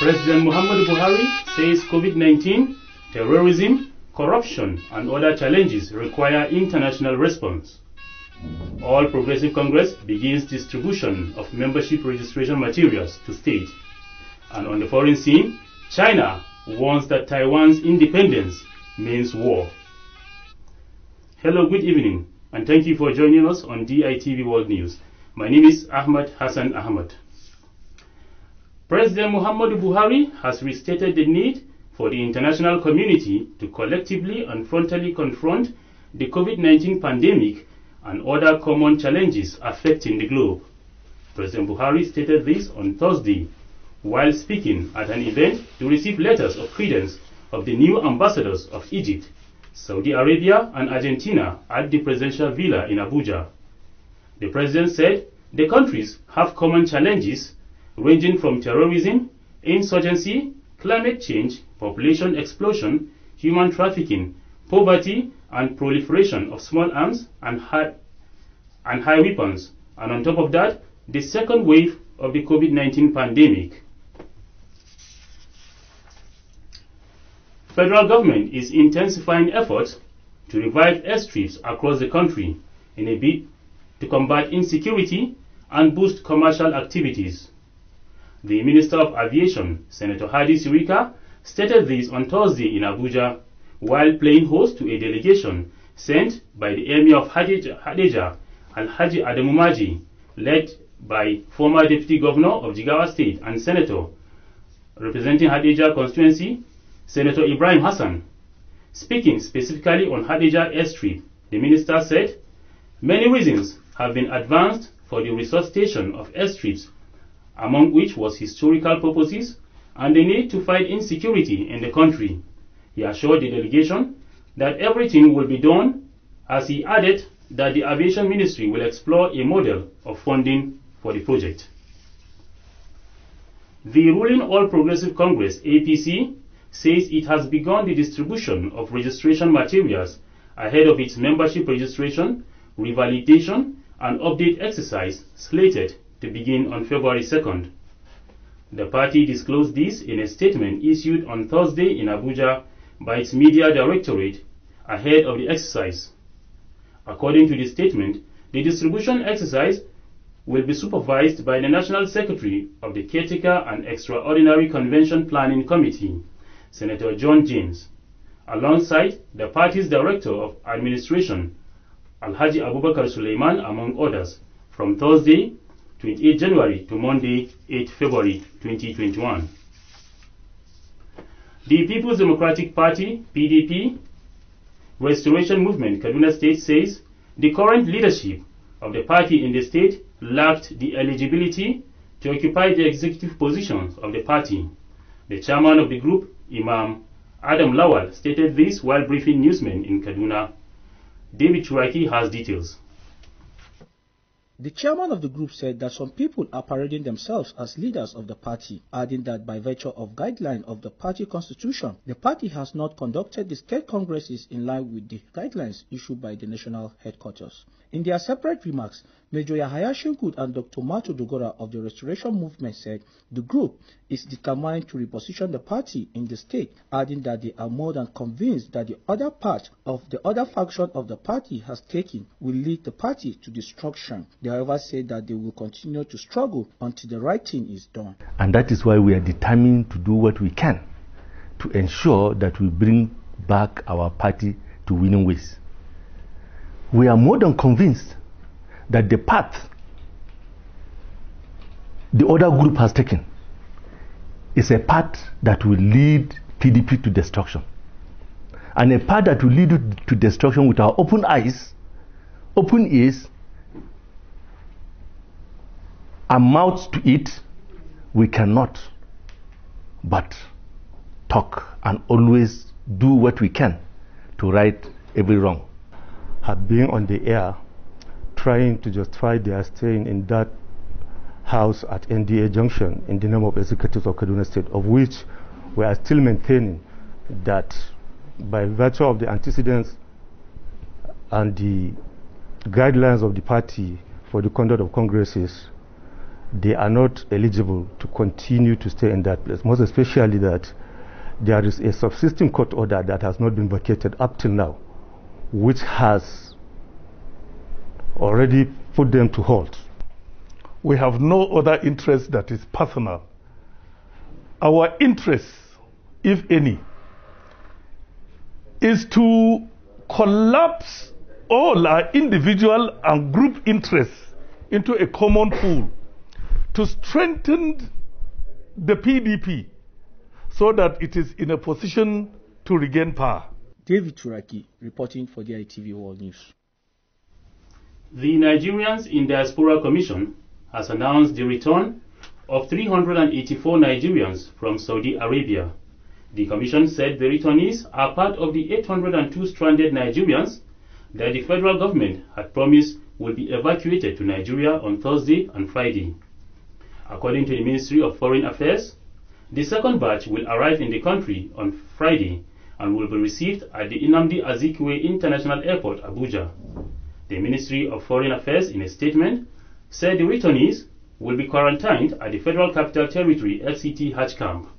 President Muhammadu Buhari says COVID-19, terrorism, corruption and other challenges require international response. All Progressive Congress begins distribution of membership registration materials to states. And on the foreign scene, China warns that Taiwan's independence means war. Hello, good evening, and thank you for joining us on Ditv World News. My name is Ahmad Hassan Ahmad. President Muhammadu Buhari has restated the need for the international community to collectively and frontally confront the COVID-19 pandemic and other common challenges affecting the globe. President Buhari stated this on Thursday while speaking at an event to receive letters of credence of the new ambassadors of Egypt, Saudi Arabia and Argentina at the presidential villa in Abuja. The president said the countries have common challenges ranging from terrorism, insurgency, climate change, population explosion, human trafficking, poverty, and proliferation of small arms and high weapons, and on top of that, the second wave of the COVID-19 pandemic. Federal government is intensifying efforts to revive airstrips across the country in a bid to combat insecurity and boost commercial activities. The Minister of Aviation, Senator Hadi Sirika, stated this on Thursday in Abuja while playing host to a delegation sent by the Emir of Hadejia, Alhaji Adamu Maji, led by former Deputy Governor of Jigawa State and Senator representing Hadejia constituency, Senator Ibrahim Hassan. Speaking specifically on Hadejia airstrip, the minister said, many reasons have been advanced for the resuscitation of airstrips, among which was historical purposes and the need to fight insecurity in the country. He assured the delegation that everything will be done, as he added that the Aviation Ministry will explore a model of funding for the project. The ruling All Progressive Congress, APC, says it has begun the distribution of registration materials ahead of its membership registration, revalidation, and update exercise slated to begin on February 2nd. The party disclosed this in a statement issued on Thursday in Abuja by its media directorate ahead of the exercise. According to the statement, the distribution exercise will be supervised by the National Secretary of the Caretaker and Extraordinary Convention Planning Committee, Senator John James, alongside the party's Director of Administration, Alhaji Abubakar Suleiman, among others, from Thursday, 28 January to Monday, 8 February 2021. The People's Democratic Party, PDP, Restoration Movement Kaduna State says the current leadership of the party in the state lacked the eligibility to occupy the executive positions of the party. The chairman of the group, Imam Adam Lawal, stated this while briefing newsmen in Kaduna. David Turaki has details. The chairman of the group said that some people are parading themselves as leaders of the party, adding that by virtue of guideline of the party constitution, the party has not conducted the state congresses in line with the guidelines issued by the national headquarters. In their separate remarks, Major Yahaya Shinkut and Dr. Matu Dogora of the Restoration Movement said the group is determined to reposition the party in the state, adding that they are more than convinced that the other part of the other faction of the party has taken will lead the party to destruction. They however said that they will continue to struggle until the right thing is done. And that is why we are determined to do what we can to ensure that we bring back our party to winning ways. We are more than convinced that the path the other group has taken is a path that will lead PDP to destruction. And a path that will lead to destruction with our open eyes, open ears, and mouths to eat, we cannot but talk and always do what we can to right every wrong. Have been on the air trying to justify their staying in that house at NDA Junction in the name of executives of Kaduna State, of which we are still maintaining that by virtue of the antecedents and the guidelines of the party for the conduct of congresses, they are not eligible to continue to stay in that place, most especially that there is a subsisting court order that has not been vacated up till now, which has already put them to halt. We have no other interest that is personal. Our interest, if any, is to collapse all our individual and group interests into a common pool to strengthen the PDP so that it is in a position to regain power. David Turaki, reporting for the Ditv World News. The Nigerians in Diaspora Commission has announced the return of 384 Nigerians from Saudi Arabia. The commission said the returnees are part of the 802 stranded Nigerians that the federal government had promised will be evacuated to Nigeria on Thursday and Friday. According to the Ministry of Foreign Affairs, the second batch will arrive in the country on Friday and will be received at the Nnamdi Azikiwe International Airport, Abuja. The Ministry of Foreign Affairs, in a statement, said the returnees will be quarantined at the Federal Capital Territory FCT Hajj camp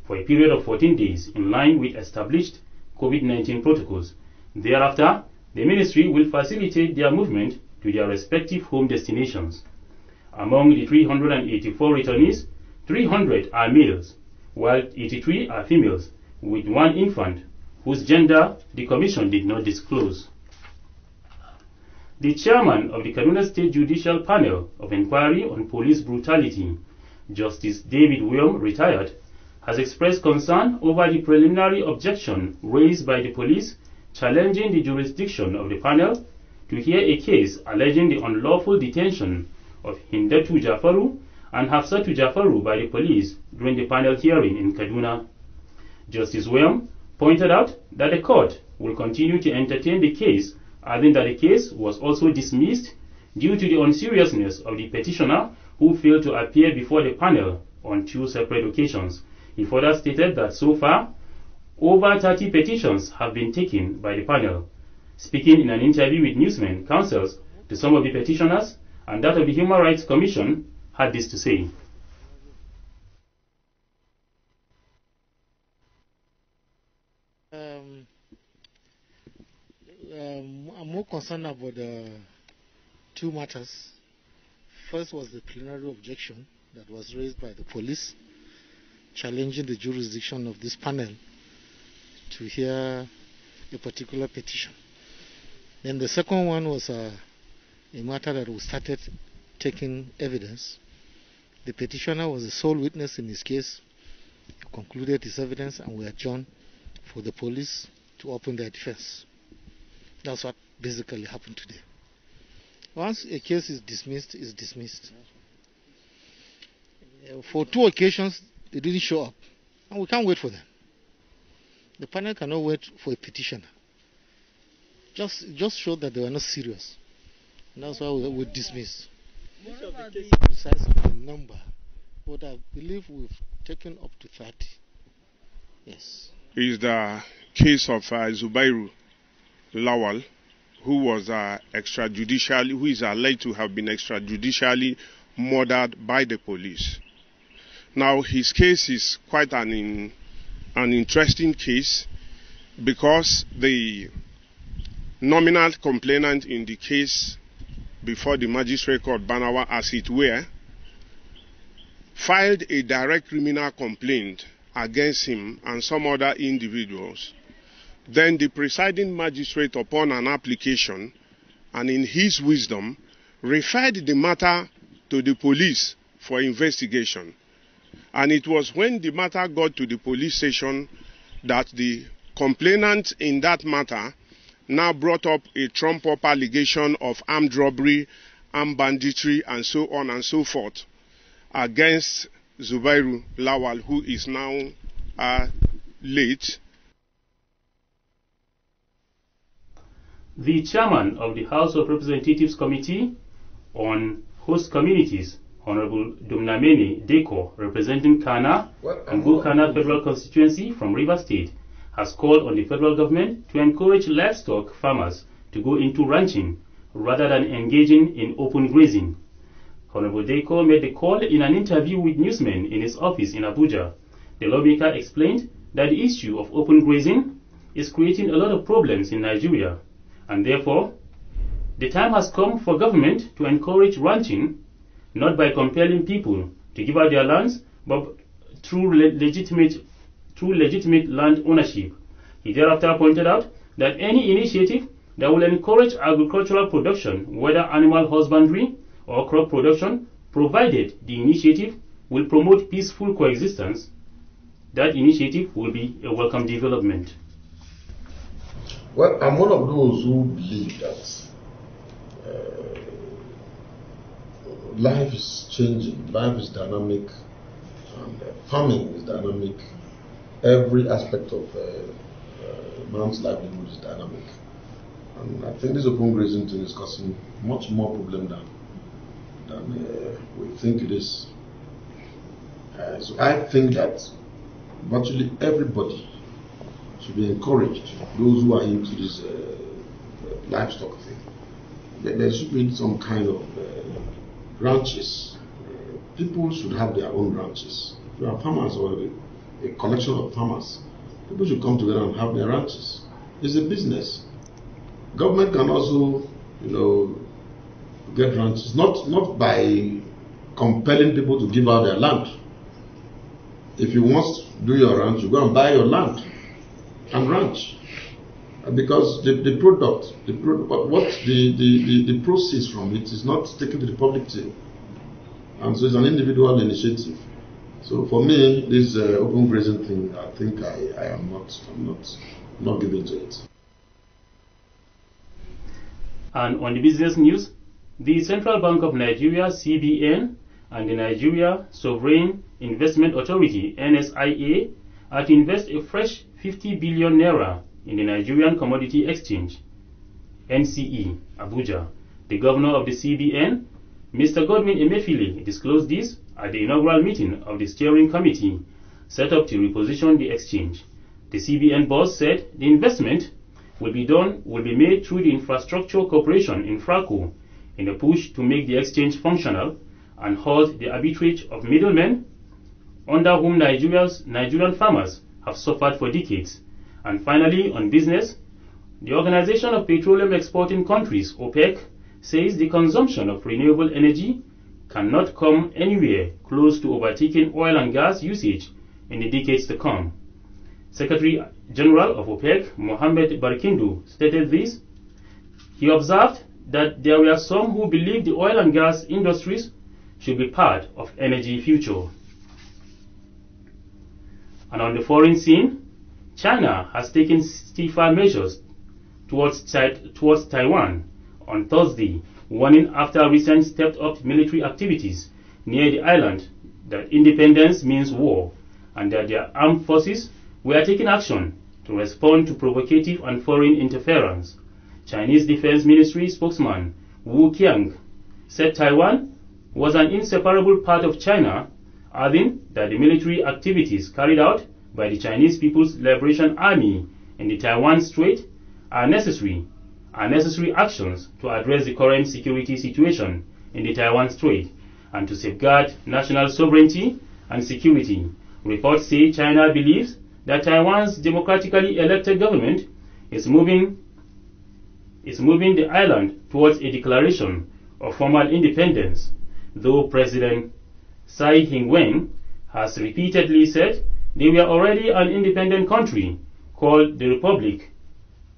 for a period of 14 days in line with established COVID-19 protocols. Thereafter, the ministry will facilitate their movement to their respective home destinations. Among the 384 returnees, 300 are males, while 83 are females, with one infant, whose gender the Commission did not disclose. The chairman of the Kaduna State Judicial Panel of Inquiry on Police Brutality, Justice David Wam, retired, has expressed concern over the preliminary objection raised by the police challenging the jurisdiction of the panel to hear a case alleging the unlawful detention of Hindatu Jafaru and Hafsatu Jafaru by the police during the panel hearing in Kaduna. Justice Wam pointed out that the court will continue to entertain the case, adding that the case was also dismissed due to the unseriousness of the petitioner who failed to appear before the panel on 2 separate occasions. He further stated that so far, over 30 petitions have been taken by the panel. Speaking in an interview with newsmen, counsels to some of the petitioners and that of the Human Rights Commission had this to say. I'm more concerned about the 2 matters. First was the plenary objection that was raised by the police, challenging the jurisdiction of this panel to hear a particular petition. Then the second one was a matter that we started taking evidence. The petitioner was the sole witness in his case, concluded his evidence, and we adjourned for the police to open their defense. That's what basically happened today. Once a case is dismissed, it's dismissed. For 2 occasions, they didn't show up, and we can't wait for them. The panel cannot wait for a petitioner. Just show that they were not serious. And that's why we dismiss. Most of the cases, precise of the number, but I believe we've taken up to 30. Yes. Is the case of Zubairu Lawal, who was extrajudicially, who is alleged to have been extrajudicially murdered by the police. Now, his case is quite an interesting case because the nominal complainant in the case before the magistrate court, Banawa, as it were, filed a direct criminal complaint against him and some other individuals. Then the presiding magistrate, upon an application and in his wisdom, referred the matter to the police for investigation. And it was when the matter got to the police station that the complainant in that matter now brought up a trump-up allegation of armed robbery, armed banditry, and so on and so forth against Zubairu Lawal, who is now late. The chairman of the House of Representatives Committee on Host Communities, Honorable Dumnamene Deko, representing Kana and Gulkana Federal Constituency from Rivers State, has called on the federal government to encourage livestock farmers to go into ranching rather than engaging in open grazing. Honorable Deiko made the call in an interview with newsmen in his office in Abuja. The lawmaker explained that the issue of open grazing is creating a lot of problems in Nigeria, and therefore the time has come for government to encourage ranching, not by compelling people to give up their lands, but through legitimate land ownership. He thereafter pointed out that any initiative that will encourage agricultural production, whether animal husbandry or crop production, provided the initiative will promote peaceful coexistence, that initiative will be a welcome development. Well, I'm one of those who believe that life is changing, life is dynamic, and farming is dynamic. Every aspect of man's livelihood is dynamic. And I think this open grazing thing is causing much more problem than we think it is. So I think that virtually everybody should be encouraged, those who are into this livestock thing. There should be some kind of ranches. People should have their own ranches. If you are farmers or a collection of farmers, people should come together and have their ranches. It's a business. Government can also, get ranches, not by compelling people to give out their land. If you want to do your ranch, you go and buy your land and ranch. Because the proceeds from it is not taken to the public team. And so it's an individual initiative. So for me, this open grazing thing, I think I'm not giving to it. And on the business news, the Central Bank of Nigeria, CBN, and the Nigeria Sovereign Investment Authority, NSIA, are to invest a fresh 50 billion naira in the Nigerian Commodity Exchange, NCE, Abuja. The governor of the CBN, Mr. Godwin Emefiele, disclosed this at the inaugural meeting of the steering committee set up to reposition the exchange. The CBN boss said the investment will be made through the Infrastructure Corporation in Fraco in a push to make the exchange functional and halt the arbitrage of middlemen under whom Nigerian farmers have suffered for decades. And finally, on business, the Organization of Petroleum Exporting Countries, OPEC, says the consumption of renewable energy cannot come anywhere close to overtaking oil and gas usage in the decades to come. Secretary General of OPEC, Mohammed Barkindo, stated this. He observed that there were some who believed the oil and gas industries should be part of energy future. And on the foreign scene, China has taken stiffer measures towards Taiwan on Thursday, warning after recent stepped-up military activities near the island that independence means war and that their armed forces were taking action to respond to provocative and foreign interference. Chinese Defense Ministry spokesman Wu Qiang said Taiwan was an inseparable part of China, adding that the military activities carried out by the Chinese People's Liberation Army in the Taiwan Strait are necessary actions to address the current security situation in the Taiwan Strait and to safeguard national sovereignty and security. Reports say China believes that Taiwan's democratically elected government is moving the island towards a declaration of formal independence, though President Tsai Ing-wen has repeatedly said they were already an independent country called the Republic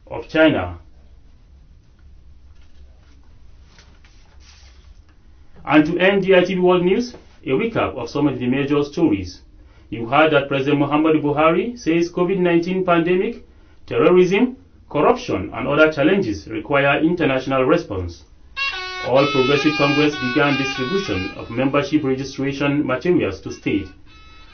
of China. And to end Ditv World News, a recap of some of the major stories. You heard that President Muhammadu Buhari says COVID-19 pandemic, terrorism, corruption and other challenges require international response. All Progressive Congress began distribution of membership registration materials to state.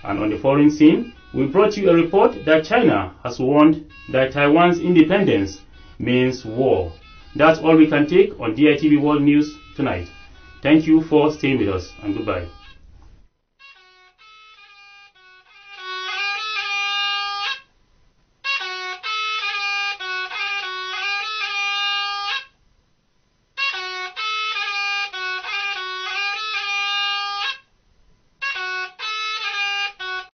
And on the foreign scene, we brought you a report that China has warned that Taiwan's independence means war. That's all we can take on Ditv World News tonight. Thank you for staying with us, and goodbye.